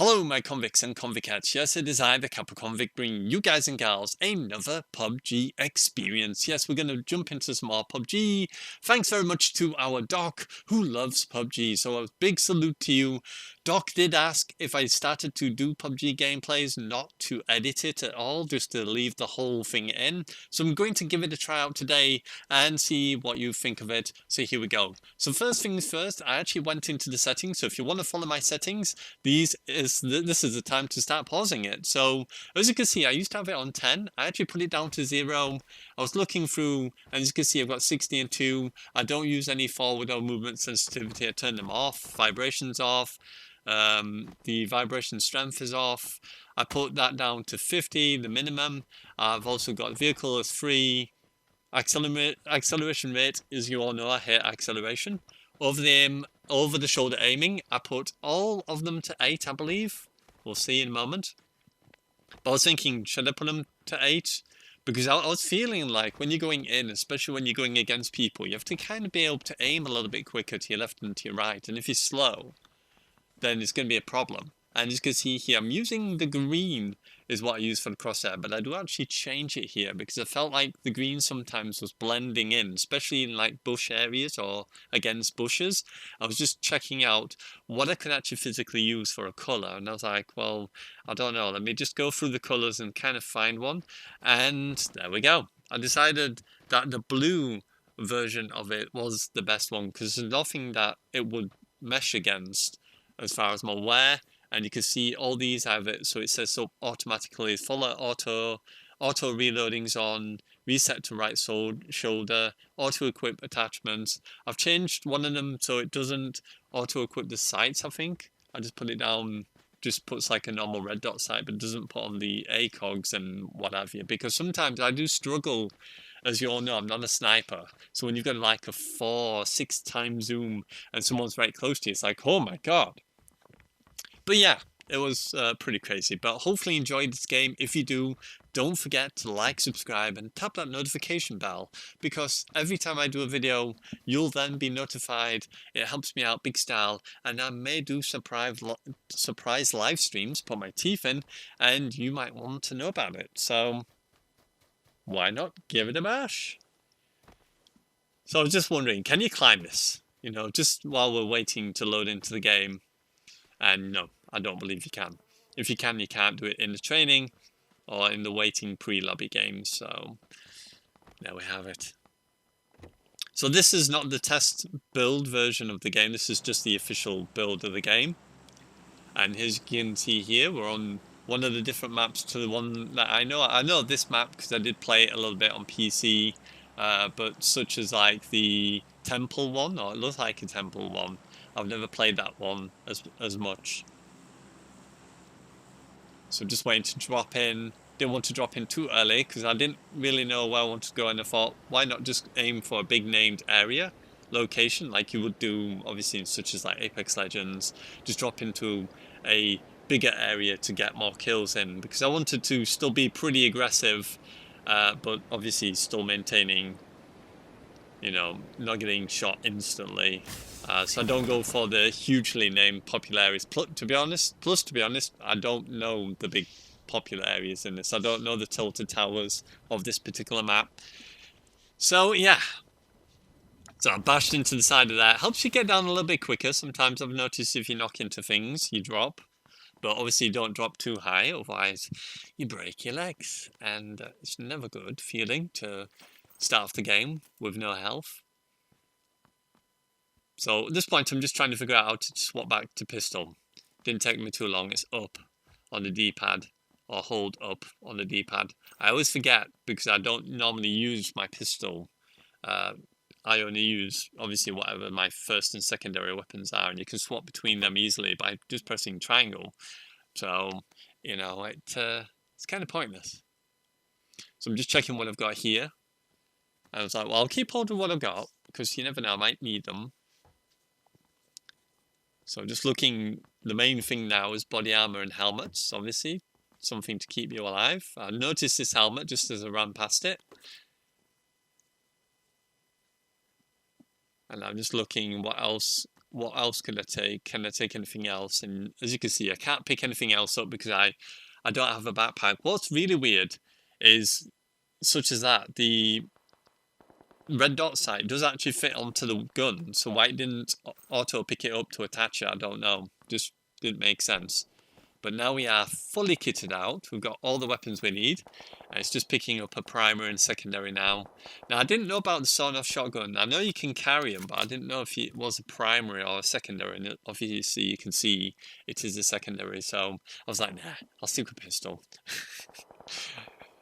Hello, my convicts and convicettes. Yes, it is I, the Kappa Convict, bringing you guys and gals another PUBG experience. Yes, we're going to jump into some more PUBG. Thanks very much to our Doc, who loves PUBG. So a big salute to you. Doc did ask if I started to do PUBG gameplays, not to edit it at all, just to leave the whole thing in. So I'm going to give it a try out today and see what you think of it. So here we go. So first things first, I actually went into the settings. So if you want to follow my settings, this is the time to start pausing it. So as you can see, I used to have it on 10. I actually put it down to 0. I was looking through, and as you can see, I've got 60 and 2. I don't use any forward or movement sensitivity. I turn them off. Vibrations off. The vibration strength is off. I put that down to 50, the minimum. I've also got vehicle as 3. Acceleration rate, as you all know, I hate acceleration. Over the shoulder aiming, I put all of them to 8, I believe. We'll see in a moment. But I was thinking, should I put them to 8? Because I was feeling like when you're going in, especially when you're going against people, you have to kind of be able to aim a little bit quicker to your left and to your right. And if you're slow, then it's going to be a problem. And as you can see here, I'm using the green is what I use for the crosshair, but I do actually change it here because I felt like the green sometimes was blending in, especially in like bush areas or against bushes. I was just checking out what I could actually physically use for a color, and I was like, well, I don't know, let me just go through the colors and kind of find one. And there we go. I decided that the blue version of it was the best one because there's nothing that it would mesh against as far as my wear. And you can see all these have it, so it says so automatically full auto reloading's on, reset to right shoulder, auto equip attachments. I've changed one of them so it doesn't auto equip the sights. I think I just put it down, just puts like a normal red dot sight, but doesn't put on the ACOGs and what have you, because sometimes I do struggle. As you all know, I'm not a sniper, so when you've got like a 4 or 6 times zoom and someone's right close to you, it's like, oh my god. But yeah, it was pretty crazy. But hopefully you enjoyed this game. If you do, don't forget to like, subscribe, and tap that notification bell, because every time I do a video, you'll then be notified. It helps me out big style, and I may do surprise live streams, put my teeth in, and you might want to know about it. So why not give it a bash? So I was just wondering, can you climb this? You know, just while we're waiting to load into the game. And no, I don't believe you can. If you can, you can't do it in the training or in the waiting pre-lobby games. So there we have it. So this is not the test build version of the game. This is just the official build of the game. And as you can see here, we're on one of the different maps to the one that I know. I know this map because I did play it a little bit on PC. But such as like the temple one, or it looks like a temple one. I've never played that one as much. So just waiting to drop in. Didn't want to drop in too early because I didn't really know where I wanted to go, and I thought, why not just aim for a big named area, location, like you would do obviously in such as like Apex Legends. Just drop into a bigger area to get more kills in, because I wanted to still be pretty aggressive, but obviously still maintaining, you know, not getting shot instantly. So I don't go for the hugely named popular areas. To be honest, I don't know the big popular areas in this. I don't know the tilted towers of this particular map. So yeah. So I bashed into the side of that. Helps you get down a little bit quicker. Sometimes I've noticed if you knock into things, you drop. But obviously don't drop too high, otherwise you break your legs. And it's never good feeling to start off the game with no health. So at this point, I'm just trying to figure out how to swap back to pistol. Didn't take me too long. It's up on the D-pad, or hold up on the D-pad. I always forget because I don't normally use my pistol. I only use, obviously, whatever my first and secondary weapons are, and you can swap between them easily by just pressing triangle. So, you know, it's kind of pointless. So I'm just checking what I've got here. I was like, well, I'll keep hold of what I've got, because you never know, I might need them. So just looking, the main thing now is body armor and helmets, obviously. Something to keep you alive. I noticed this helmet just as I ran past it. And I'm just looking what else what else could I take? Can I take anything else? And as you can see, I can't pick anything else up because I don't have a backpack. What's really weird is, such as that, the red dot sight does actually fit onto the gun. So why it didn't auto pick it up to attach it, I don't know. Just didn't make sense. But now we are fully kitted out. We've got all the weapons we need. It's just picking up a primary and secondary now. Now, I didn't know about the sawn-off shotgun. I know you can carry them, but I didn't know if it was a primary or a secondary. And obviously, you can see it is a secondary. So I was like, nah, I'll stick with pistol.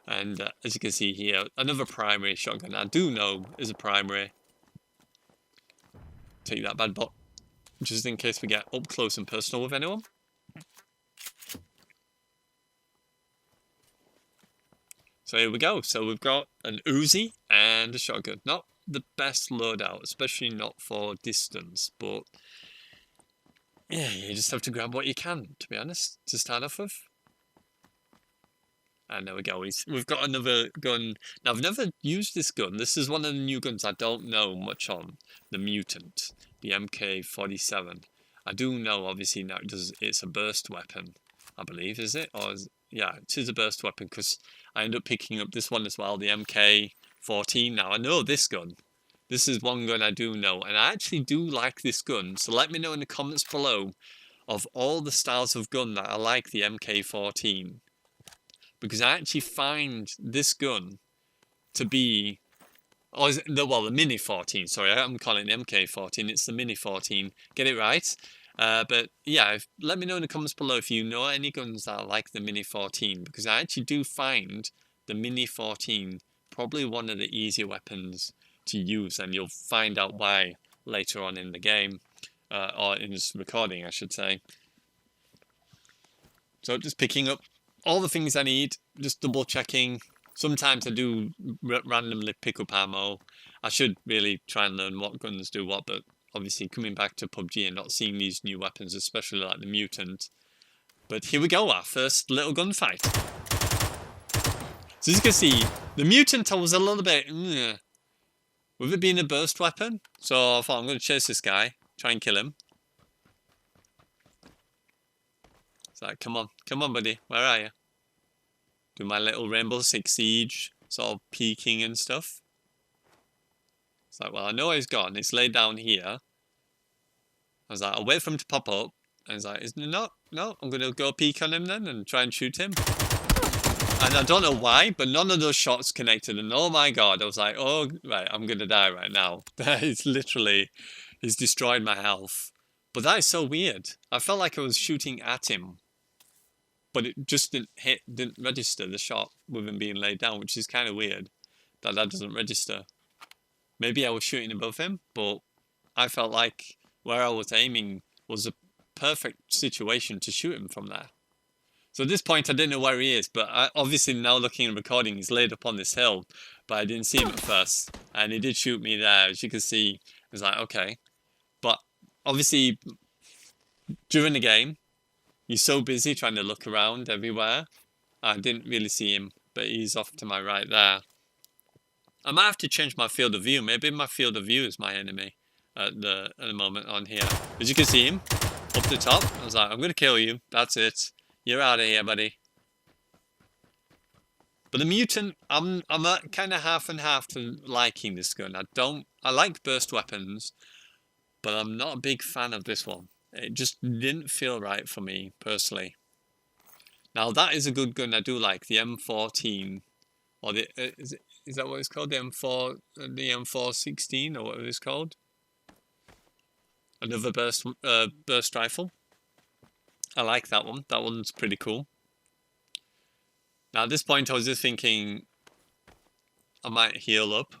And as you can see here, another primary shotgun I do know is a primary. Take that bad bot, just in case we get up close and personal with anyone. So here we go. So we've got an Uzi and a shotgun. Not the best loadout, especially not for distance, but yeah, you just have to grab what you can, to be honest, to start off with. And there we go. We've got another gun. Now, I've never used this gun. This is one of the new guns I don't know much on. The Mutant, the MK47. I do know, obviously, now it's a burst weapon, I believe, is it? Or yeah, it is a burst weapon because I end up picking up this one as well, the MK14. Now, I know this gun. This is one gun I do know, and I actually do like this gun. So let me know in the comments below of all the styles of gun that I like the MK14. Because I actually find this gun to be, the Mini 14, sorry, I'm calling it MK14, it's the Mini 14, get it right. But yeah, let me know in the comments below if you know any guns that are like the Mini 14, because I actually do find the Mini 14 probably one of the easier weapons to use, and you'll find out why later on in the game, or in this recording, I should say. So just picking up all the things I need, just double checking. Sometimes I do randomly pick up ammo. I should really try and learn what guns do what, but obviously coming back to PUBG and not seeing these new weapons, especially like the Mutant. But here we go, our first little gunfight. So as you can see, the Mutant I was a little bit, with it being a burst weapon. So I thought I'm going to chase this guy, try and kill him. It's like, come on buddy, where are you? Do my little Rainbow Six Siege, sort of peeking and stuff. It's like, well, I know he's gone. He's laid down here. I was like, I'll wait for him to pop up. And he's like, no, I'm going to go peek on him then and try and shoot him. And I don't know why, but none of those shots connected. And oh my god, I was like, oh, right, I'm going to die right now. That is literally, he's destroyed my health. But that is so weird. I felt like I was shooting at him, but it just didn't register the shot with him being laid down, which is kind of weird that doesn't register. Maybe I was shooting above him, but I felt like where I was aiming was a perfect situation to shoot him from there. So at this point, I didn't know where he is, but obviously now looking at the recording, he's laid up on this hill, but I didn't see him at first, and he did shoot me there. As you can see, I was like, okay. But obviously, during the game, you're so busy trying to look around everywhere. I didn't really see him, but he's off to my right there. I might have to change my field of view. Maybe my field of view is my enemy at the moment on here. As you can see him, up the top, I was like, I'm going to kill you. That's it. You're out of here, buddy. But the Mutant, I'm kind of half and half to liking this gun. I like burst weapons, but I'm not a big fan of this one. It just didn't feel right for me, personally. Now, that is a good gun I do like, the M14. Or the is that what it's called? The M416, or whatever it's called? Another burst rifle. I like that one. That one's pretty cool. Now, at this point, I was just thinking I might heal up.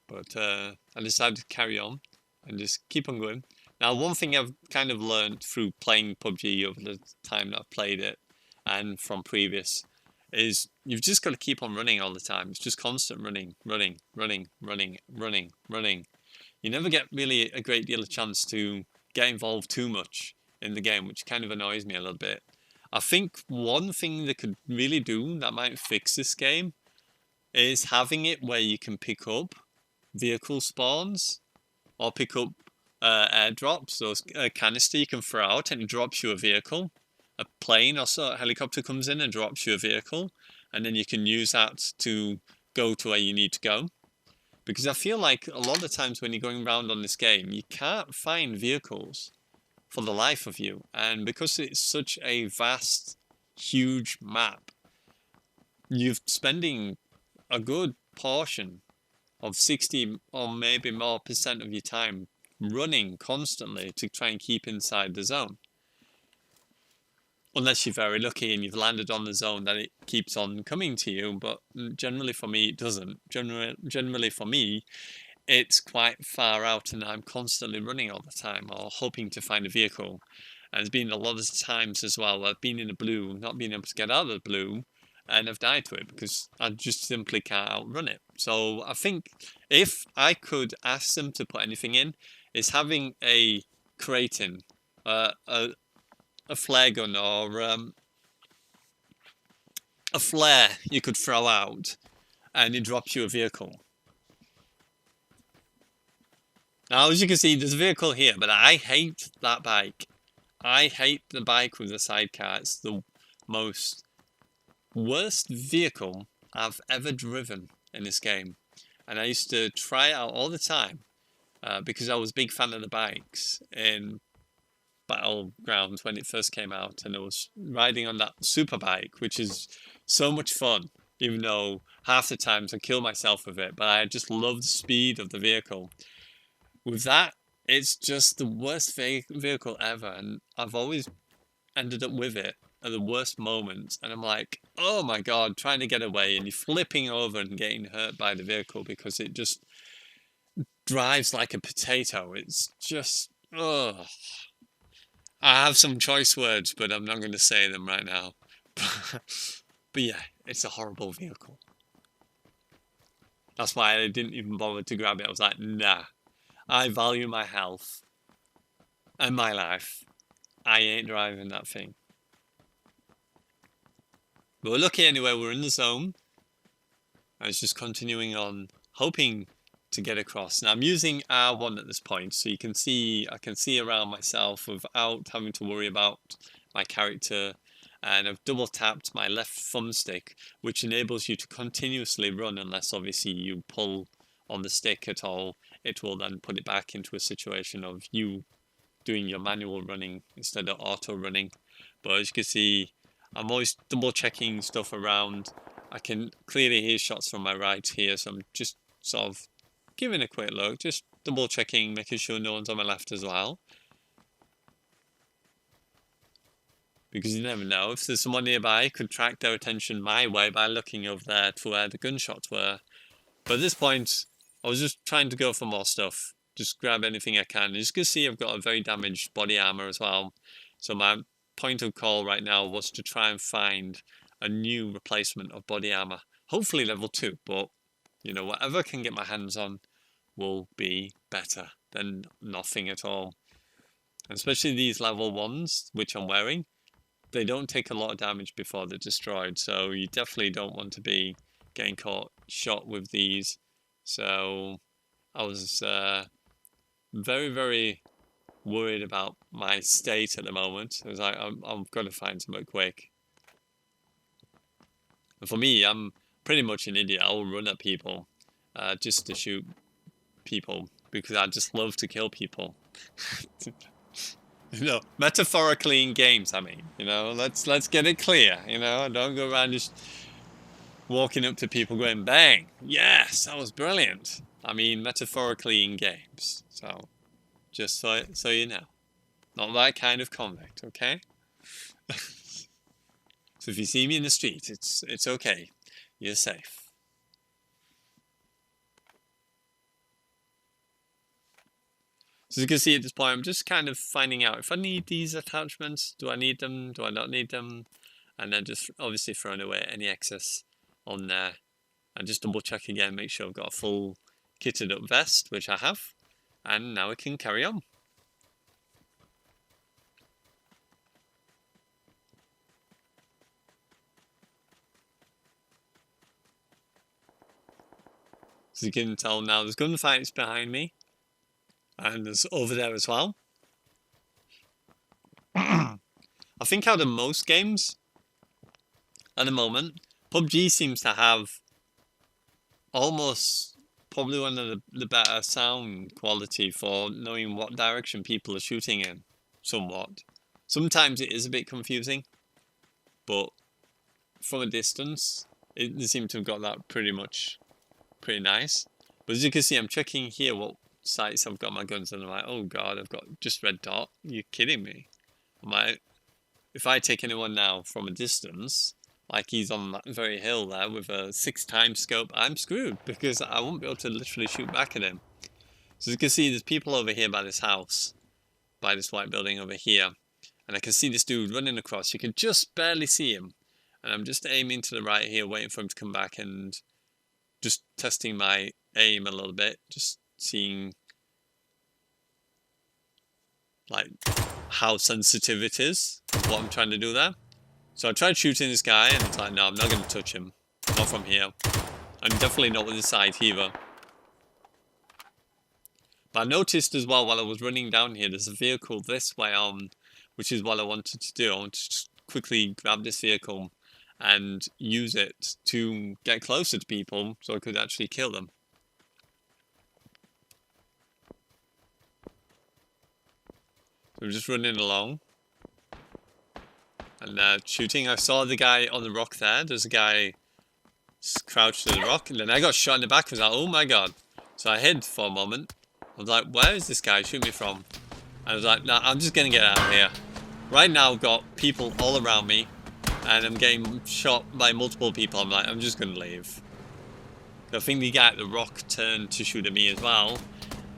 But I decided to carry on and just keep on going. Now, one thing I've kind of learned through playing PUBG over the time that I've played it and from previous is you've just got to keep on running all the time. It's just constant running. You never get really a great deal of chance to get involved too much in the game, which kind of annoys me a little bit. I think one thing they could really do that might fix this game is having it where you can pick up vehicle spawns or pick up airdrops, those canister you can throw out and it drops you a vehicle. A plane or so, a helicopter comes in and drops you a vehicle, and then you can use that to go to where you need to go. Because I feel like a lot of times when you're going around on this game, you can't find vehicles for the life of you. And because it's such a vast, huge map, you're spending a good portion of 60 or maybe more % of your time running constantly to try and keep inside the zone. Unless you're very lucky and you've landed on the zone, that it keeps on coming to you. But generally for me, it doesn't. Generally for me, it's quite far out and I'm constantly running all the time or hoping to find a vehicle. And there's been a lot of times as well where I've been in a blue, not being able to get out of the blue, and I've died to it because I just simply can't outrun it. So I think if I could ask them to put anything in, it's having a crate in, a flare gun or a flare you could throw out and it drops you a vehicle. Now, as you can see, there's a vehicle here, but I hate that bike. I hate the bike with the sidecar. It's the most worst vehicle I've ever driven in this game. And I used to try it out all the time because I was a big fan of the bikes in Battlegrounds when it first came out, and I was riding on that super bike, which is so much fun, even though half the times I kill myself with it, but I just love the speed of the vehicle. With that, it's just the worst vehicle ever, and I've always ended up with it at the worst moments, and I'm like, oh my god, trying to get away, and you're flipping over and getting hurt by the vehicle because it just drives like a potato. It's just, ugh. I have some choice words, but I'm not going to say them right now. But yeah, it's a horrible vehicle. That's why I didn't even bother to grab it. I was like, nah, I value my health and my life. I ain't driving that thing. But we're lucky anyway, we're in the zone. I was just continuing on, hoping to get across. Now I'm using R1 at this point, so you can see, I can see around myself without having to worry about my character. And I've double tapped my left thumbstick, which enables you to continuously run unless obviously you pull on the stick at all. It will then put it back into a situation of you doing your manual running instead of auto running. But as you can see, I'm always double checking stuff around. I can clearly hear shots from my right here, so I'm just sort of giving a quick look, just double checking, making sure no one's on my left as well. Because you never know, if there's someone nearby, could track their attention my way by looking over there to where the gunshots were. But at this point, I was just trying to go for more stuff. Just grab anything I can. As you can see, I've got a very damaged body armor as well. So my point of call right now was to try and find a new replacement of body armor. Hopefully level 2, but you know, whatever I can get my hands on will be better than nothing at all. And especially these level 1s, which I'm wearing, they don't take a lot of damage before they're destroyed, so you definitely don't want to be getting shot with these. So I was very, very worried about my state at the moment. I was like, I'm going to find something quick. And for me, I'm pretty much an idiot. I'll run at people just to shoot people because I just love to kill people. You know, metaphorically in games, I mean, you know, let's get it clear, you know, don't go around just walking up to people going, bang, yes, that was brilliant. I mean, metaphorically in games, so just so you know, not that kind of convict, okay? So if you see me in the street, it's okay, you're safe. So as you can see at this point, I'm just kind of finding out if I need these attachments. Do I need them? Do I not need them? And then just obviously throwing away any excess on there. And just double check again, make sure I've got a full kitted up vest, which I have. And now we can carry on. As you can tell now, there's gunfights behind me. And there's over there as well. I think out of most games, at the moment, PUBG seems to have almost probably one of the better sound quality for knowing what direction people are shooting in, somewhat. Sometimes it is a bit confusing, but from a distance, they seem to have got that pretty nice. But as you can see, I'm checking here what sights I've got my guns, and I'm like, oh god, I've got just red dot. You're kidding me. I'm like, if I take anyone now from a distance, like he's on that very hill there with a 6x scope, I'm screwed because I won't be able to literally shoot back at him. So as you can see, there's people over here by this house, by this white building over here, and I can see this dude running across. You can just barely see him, and I'm just aiming to the right here, waiting for him to come back and just testing my aim a little bit, just seeing like how sensitive it is, what I'm trying to do there. So I tried shooting this guy and it's like, no, I'm not going to touch him. Not from here. And definitely not with the side either. But I noticed as well while I was running down here, there's a vehicle this way on, which is what I wanted to do. I wanted to just quickly grab this vehicle and use it to get closer to people so I could actually kill them. So I'm just running along and shooting. I saw the guy on the rock there. There's a guy crouched to the rock, and then I got shot in the back. I was like, oh my god. So I hid for a moment. I was like, where is this guy shooting me from? I was like, nah, I'm just gonna get out of here. Right now I've got people all around me and I'm getting shot by multiple people. I'm like, I'm just gonna leave. I think the guy at the rock turned to shoot at me as well.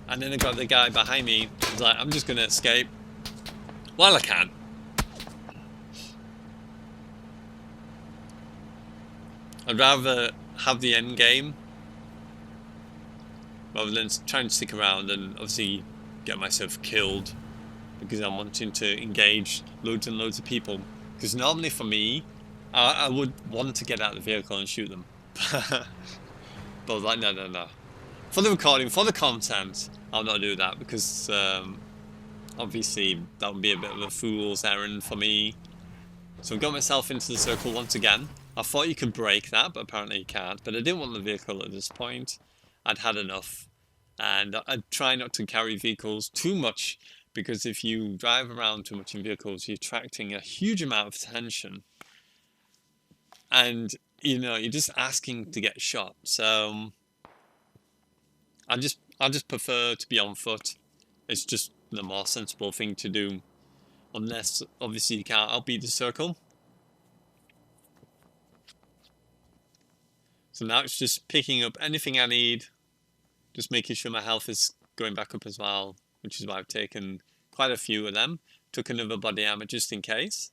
And then I got the guy behind me. I was like, I'm just gonna escape while I can. I'd rather have the end game rather than trying to stick around and obviously get myself killed because I'm wanting to engage loads and loads of people. Because normally for me, I would want to get out of the vehicle and shoot them. But I was like, no. For the recording, for the content, I'll not do that because obviously that would be a bit of a fool's errand for me. So I got myself into the circle once again. I thought you could break that, but apparently you can't. But I didn't want the vehicle at this point. I'd had enough. And I'd try not to carry vehicles too much, because if you drive around too much in vehicles, you're attracting a huge amount of attention. And, you know, you're just asking to get shot. So I just prefer to be on foot. It's just the more sensible thing to do. Unless, obviously, you can't outbeat the circle. So now it's just picking up anything I need. Just making sure my health is going back up as well. Which is why I've taken quite a few of them. Took another body armor just in case.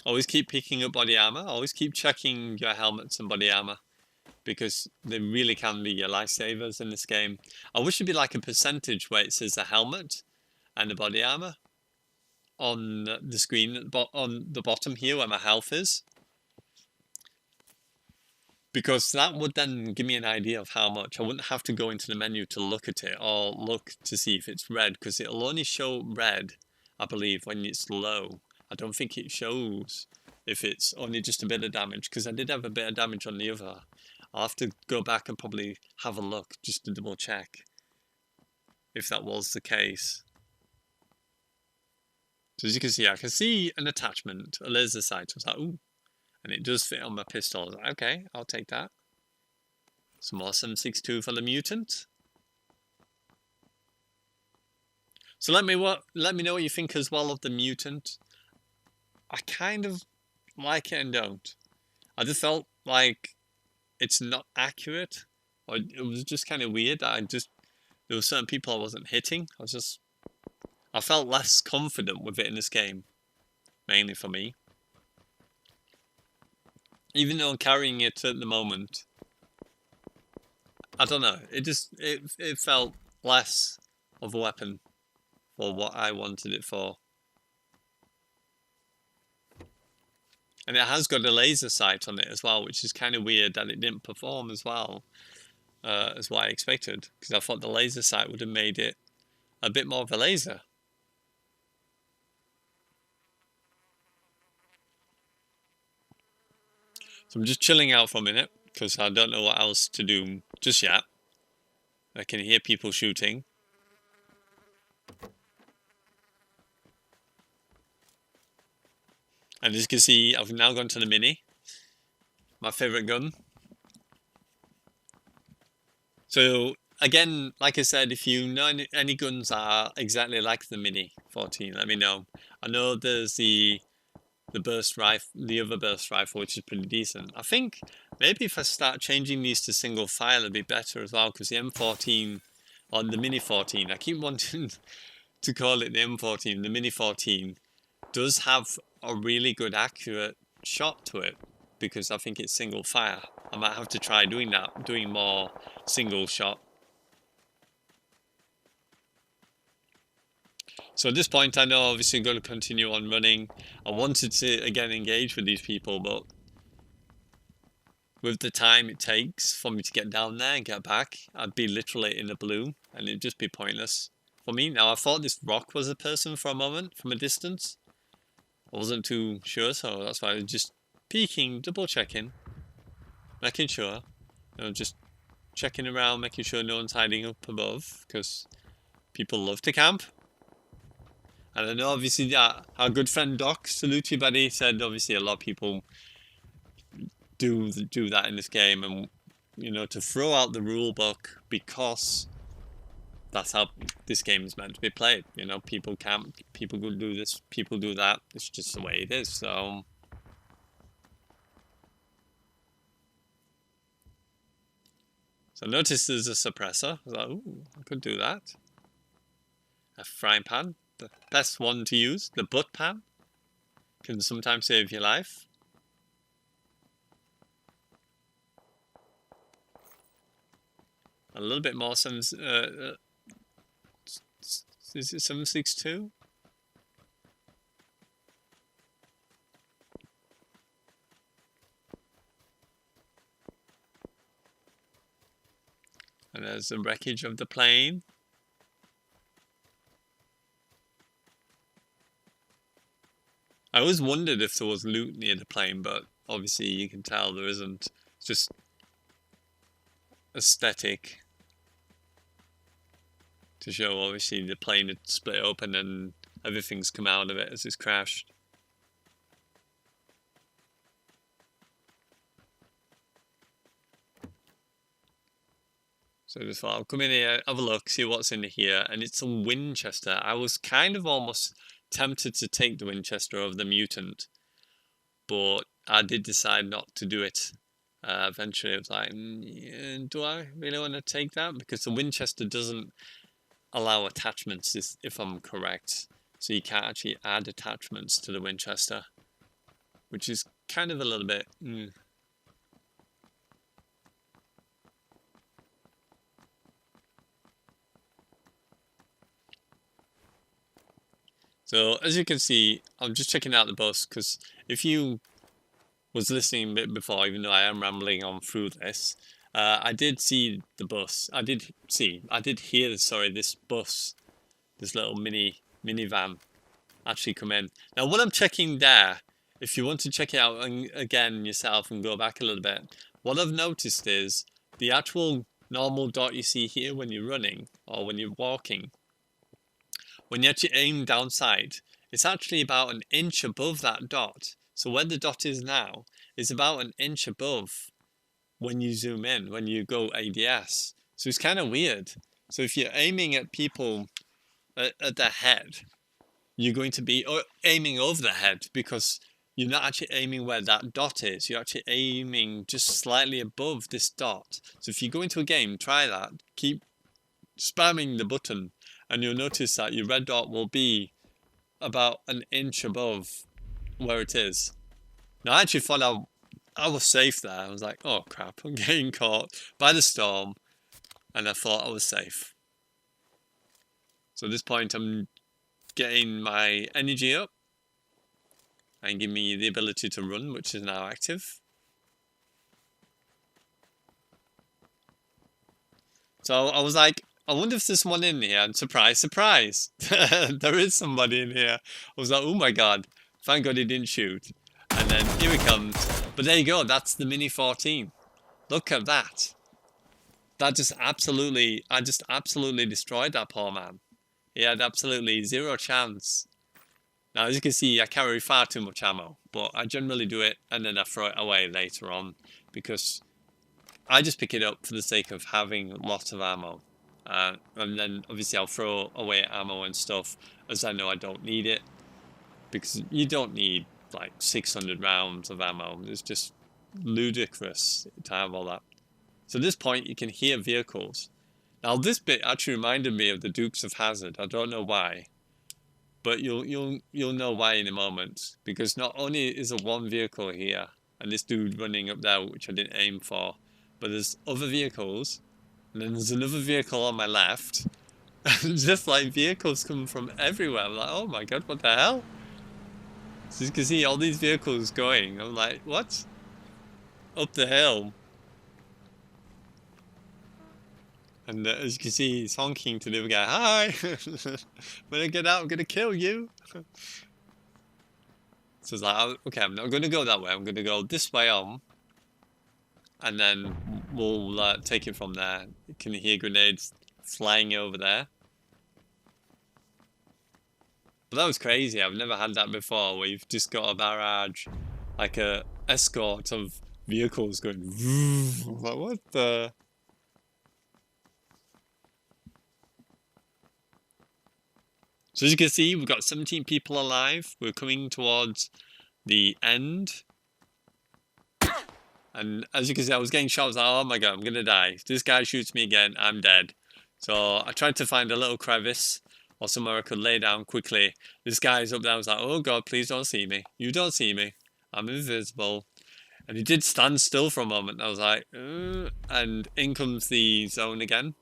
Always keep picking up body armor. Always keep checking your helmets and body armor. Because they really can be your lifesavers in this game. I wish it'd be like a percentage where it says a helmet and the body armor on the screen, on the bottom here where my health is. Because that would then give me an idea of how much. I wouldn't have to go into the menu to look at it or look to see if it's red, because it'll only show red, I believe, when it's low. I don't think it shows if it's only just a bit of damage, because I did have a bit of damage on the other. I'll have to go back and probably have a look just to double check if that was the case. So as you can see, I can see an attachment, a laser sight. I was like, ooh. And it does fit on my pistol. I was like, okay, I'll take that. Some more 7.62 for the mutant. So let me know what you think as well of the mutant. I kind of like it and don't. I just felt like it's not accurate, or it was just kind of weird. There were certain people I wasn't hitting. I felt less confident with it in this game, mainly for me. Even though I'm carrying it at the moment, I don't know. It felt less of a weapon for what I wanted it for. And it has got a laser sight on it as well, which is kind of weird that it didn't perform as well as what I expected, because I thought the laser sight would have made it a bit more of a laser. So I'm just chilling out for a minute because I don't know what else to do just yet. I can hear people shooting. And as you can see, I've now gone to the Mini, my favorite gun. So again, like I said, if you know any guns are exactly like the Mini 14, let me know. I know there's the burst rifle, the other burst rifle, which is pretty decent. I think maybe if I start changing these to single fire, it'll be better as well, because the M14 or the Mini 14, I keep wanting to call it the M14, the Mini 14 does have a really good accurate shot to it, because I think it's single fire. I might have to try doing that, doing more single shot. So at this point, I know obviously I'm going to continue on running. I wanted to again engage with these people, but with the time it takes for me to get down there and get back, I'd be literally in the blue and it'd just be pointless for me. Now, I thought this rock was a person for a moment from a distance. I wasn't too sure, so that's why I was just peeking, double checking, making sure, just checking around, making sure no one's hiding up above, because people love to camp. And I know obviously that our good friend Doc, salute you buddy, said obviously a lot of people do that in this game, and to throw out the rule book because that's how this game is meant to be played. People camp, people go do this, people do that. It's just the way it is. So notice there's a suppressor. I was like, ooh, I could do that. A frying pan, the best one to use. The butt pan can sometimes save your life. A little bit more. Is it 7.62? And there's the wreckage of the plane. I always wondered if there was loot near the plane, but obviously you can tell there isn't. It's just aesthetic to show obviously the plane had split open and everything's come out of it as it's crashed. So I just thought I'll come in here, have a look, see what's in here, and it's a Winchester. I was kind of almost tempted to take the Winchester over the mutant, but I did decide not to do it. Eventually I was like, do I really want to take that? Because the Winchester doesn't allow attachments, if I'm correct. So you can't actually add attachments to the Winchester, which is kind of a little bit... So as you can see, I'm just checking out the bus, because if you was listening a bit before, even though I am rambling on through this, I did see the bus. I did hear, this bus, this little minivan actually come in. Now what I'm checking there, if you want to check it out again yourself and go back a little bit, what I've noticed is the actual normal dot you see here when you're running or when you're walking, when you actually aim down sight, it's actually about an inch above that dot. So where the dot is now is about an inch above when you zoom in, when you go ADS. So it's kind of weird. So if you're aiming at people at their head, you're going to be aiming over the head, because you're not actually aiming where that dot is. You're actually aiming just slightly above this dot. So if you go into a game, try that. Keep spamming the button, and you'll notice that your red dot will be about an inch above where it is. Now I actually thought I was safe there. I was like, oh crap, I'm getting caught by the storm, and I thought I was safe. So at this point I'm getting my energy up, and give me the ability to run, which is now active. So I was like, I wonder if there's someone in here, and surprise, surprise, there is somebody in here. I was like, oh my god, thank god he didn't shoot. And then here he comes. But there you go, that's the Mini 14. Look at that. That just absolutely, I just absolutely destroyed that poor man. He had absolutely zero chance. Now, as you can see, I carry far too much ammo, but I generally do it and then I throw it away later on because I just pick it up for the sake of having lots of ammo. And then obviously I'll throw away ammo and stuff as I know I don't need it, because you don't need like 600 rounds of ammo. It's just ludicrous to have all that. So at this point you can hear vehicles. Now this bit actually reminded me of the Dukes of Hazzard. I don't know why, but you'll know why in a moment, because not only is there one vehicle here and this dude running up there, which I didn't aim for, but there's other vehicles, and then there's another vehicle on my left. Just like vehicles come from everywhere. I'm like, oh my god, what the hell? So you can see all these vehicles going. I'm like, what? Up the hill. And as you can see, he's honking to the other guy. Hi! When I get out, I'm going to kill you. So it's like, okay, I'm not going to go that way. I'm going to go this way on. And then we'll take it from there. You can hear grenades flying over there. But that was crazy. I've never had that before, where you've just got a barrage, like a escort of vehicles going. Like, what the? So as you can see, we've got 17 people alive. We're coming towards the end. And as you can see, I was getting shot. I was like, oh my god, I'm going to die. If this guy shoots me again, I'm dead. So I tried to find a little crevice or somewhere I could lay down quickly. This guy's up there. I was like, oh god, please don't see me. You don't see me. I'm invisible. And he did stand still for a moment. I was like, and in comes the zone again.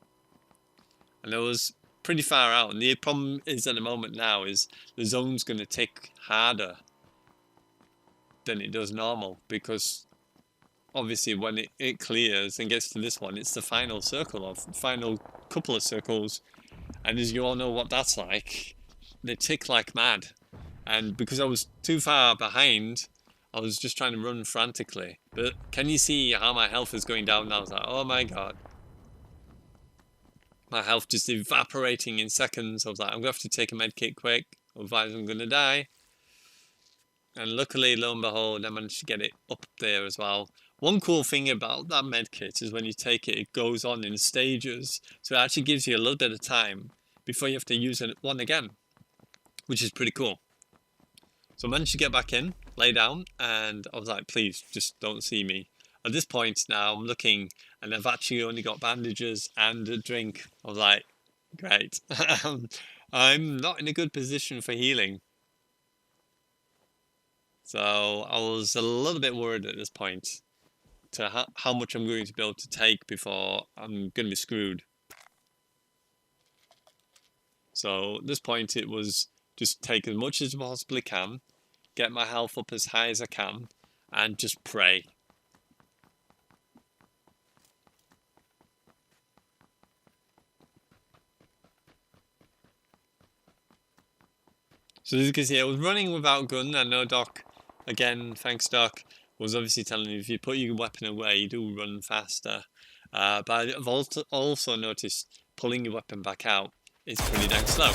And it was pretty far out. And the problem is at the moment now is the zone's going to tick harder than it does normal, because obviously when it clears and gets to this one, it's the final circle, or final couple of circles. And as you all know what that's like, they tick like mad. And because I was too far behind, I was just trying to run frantically. But can you see how my health is going down now? I was like, oh my god. My health just evaporating in seconds. I was like, I'm going to have to take a med kit quick, otherwise I'm going to die. And luckily, lo and behold, I managed to get it up there as well. One cool thing about that med kit is when you take it, it goes on in stages. So it actually gives you a little bit of time before you have to use one again, which is pretty cool. So I managed to get back in, lay down, and I was like, please, just don't see me. At this point now, I'm looking, and I've actually only got bandages and a drink. I was like, great. I'm not in a good position for healing. So I was a little bit worried at this point to how much I'm going to be able to take before I'm going to be screwed. So at this point it was just take as much as I possibly can, get my health up as high as I can, and just pray. So as you can see, I was running without gun. I know Doc, again, thanks Doc, was obviously telling me if you put your weapon away, you do run faster. But I've also noticed pulling your weapon back out is pretty dang slow.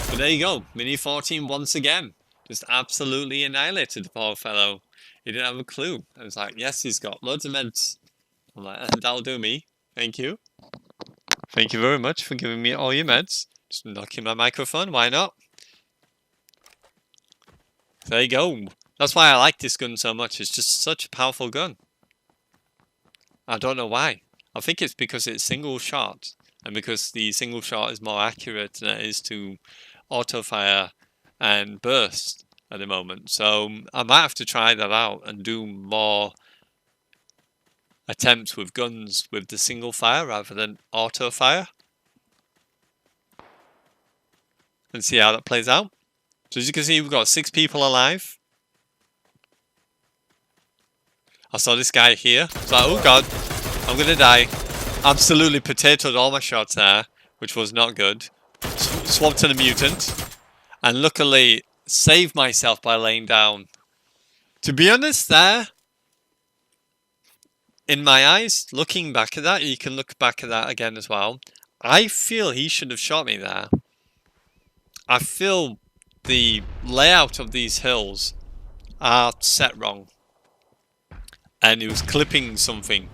But there you go, Mini 14 once again. Just absolutely annihilated the poor fellow. He didn't have a clue. I was like, yes, he's got loads of meds. I'm like, that'll do me. Thank you. Thank you very much for giving me all your meds. Just knocking my microphone, why not? There you go. That's why I like this gun so much. It's just such a powerful gun. I don't know why. I think it's because it's single shot, and because the single shot is more accurate than it is to auto fire and burst at the moment. So I might have to try that out and do more attempts with guns with the single fire rather than auto fire, and see how that plays out. So as you can see, we've got 6 people alive. I saw this guy here. I was like, oh god, I'm gonna die. Absolutely potatoed all my shots there, which was not good. Swapped to the mutant, and luckily saved myself by laying down. To be honest, there, in my eyes, looking back at that, you can look back at that again as well. I feel he should have shot me there. I feel the layout of these hills are set wrong. And he was clipping something,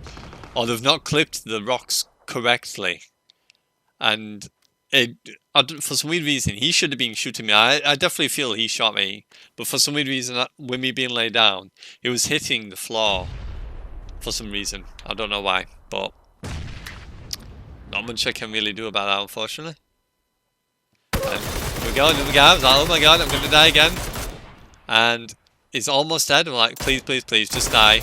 or they've not clipped the rocks correctly. And for some weird reason, he should have been shooting me. I definitely feel he shot me, but for some weird reason, with me being laid down, he was hitting the floor for some reason. I don't know why, but not much I can really do about that, unfortunately. And here we go, here we go. I was like, oh my god, I'm going to die again. And he's almost dead. I'm like, please, please, please, just die.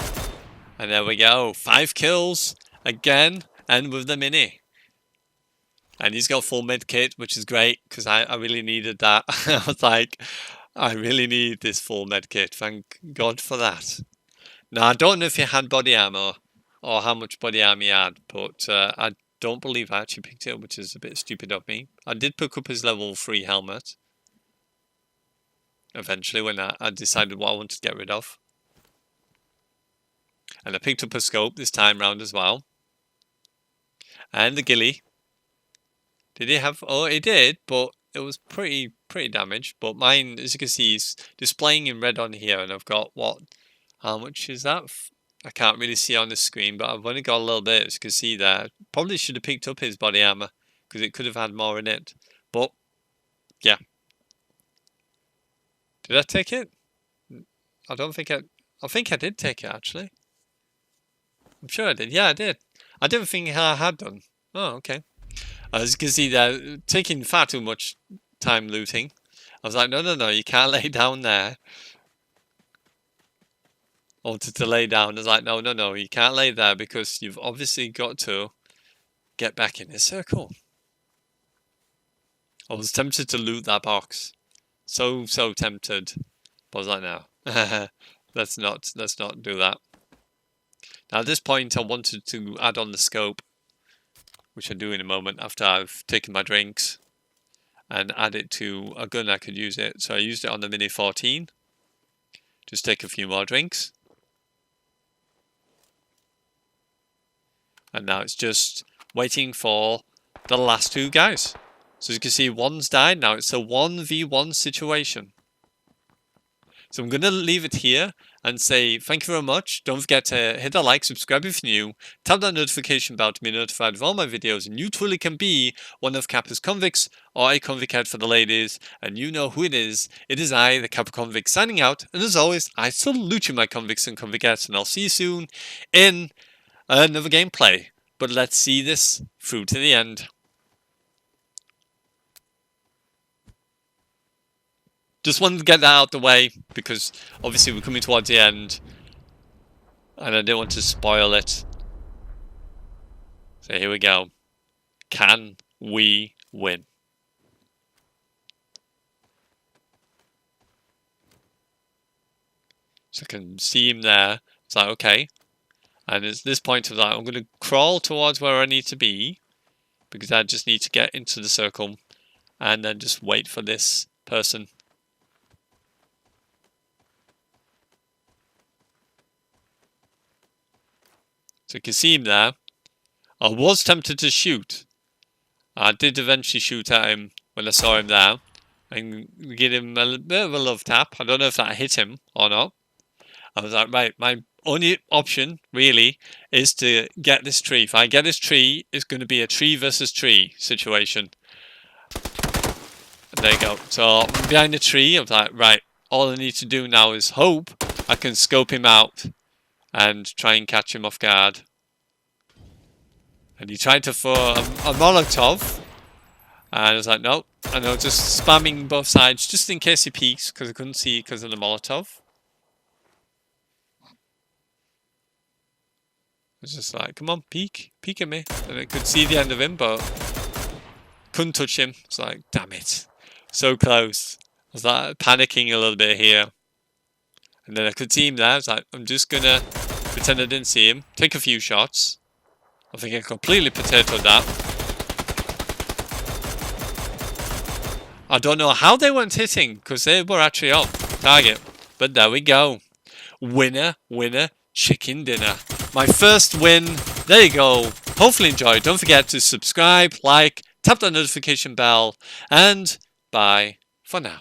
And there we go. 5 kills again, and with the mini. And he's got full med kit, which is great, because I really needed that. I was like, I really need this full med kit. Thank God for that. Now, I don't know if he had body armor, or how much body armor he had, but I don't believe I actually picked it up, which is a bit stupid of me. I did pick up his level 3 helmet. Eventually, when I decided what I wanted to get rid of. And I picked up a scope this time round as well. And the ghillie. Did he have... Oh, he did, but it was pretty damaged. But mine, as you can see, is displaying in red on here. And I've got, what... How much is that? I can't really see on the screen, but I've only got a little bit, as you can see there. Probably should have picked up his body armor, because it could have had more in it. But, yeah. Did I take it? I don't think I think I did take it, actually. I'm sure I did. Yeah, I did. I didn't think I had done. Oh, okay. As you can see there, taking far too much time looting. I was like, no, no, no, you can't lay down there. I wanted to lay down. I was like, no, no, no, you can't lay there because you've obviously got to get back in a circle. I was tempted to loot that box. So tempted. But I was like, no. let's not do that. Now at this point I wanted to add on the scope, which I'll do in a moment after I've taken my drinks, and add it to a gun I could use it. So I used it on the Mini 14. Just take a few more drinks. And now it's just waiting for the last 2 guys. So as you can see, one's died. Now it's a 1v1 situation. So I'm going to leave it here and say thank you very much. Don't forget to hit the like, subscribe if you're new, tap that notification bell to be notified of all my videos, and you truly can be one of Kappa's convicts, or a convict for the ladies, and you know who it is. It is I, the Kappa Convict, signing out, and as always, I salute you, my convicts and convicts, and I'll see you soon in another gameplay. But let's see this through to the end. Just wanted to get that out the way, because obviously we're coming towards the end, and I didn't want to spoil it. So here we go. Can we win? So I can see him there. It's like, okay. And at this point of that, I'm going to crawl towards where I need to be, because I just need to get into the circle, and then just wait for this person. So you can see him there. I was tempted to shoot. I did eventually shoot at him when I saw him there, and give him a bit of a love tap. I don't know if that hit him or not. I was like, right, my only option really is to get this tree. If I get this tree, it's going to be a tree versus tree situation. And there you go. So I'm behind the tree. I was like, right, all I need to do now is hope I can scope him out and try and catch him off guard. And he tried to throw a Molotov, and I was like, nope. And I was just spamming both sides just in case he peeks, because I couldn't see because of the Molotov. I was just like, come on, peek at me. And I could see the end of him, but couldn't touch him. It's like, damn it, so close. I was like panicking a little bit here. And then I could see him there. I was like, I'm just gonna Pretend I didn't see him. Take a few shots. I think I completely potatoed that. I don't know how they weren't hitting, because they were actually on target. But there we go. Winner, winner, chicken dinner. My first win. There you go. Hopefully enjoy. Don't forget to subscribe, like, tap that notification bell, and bye for now.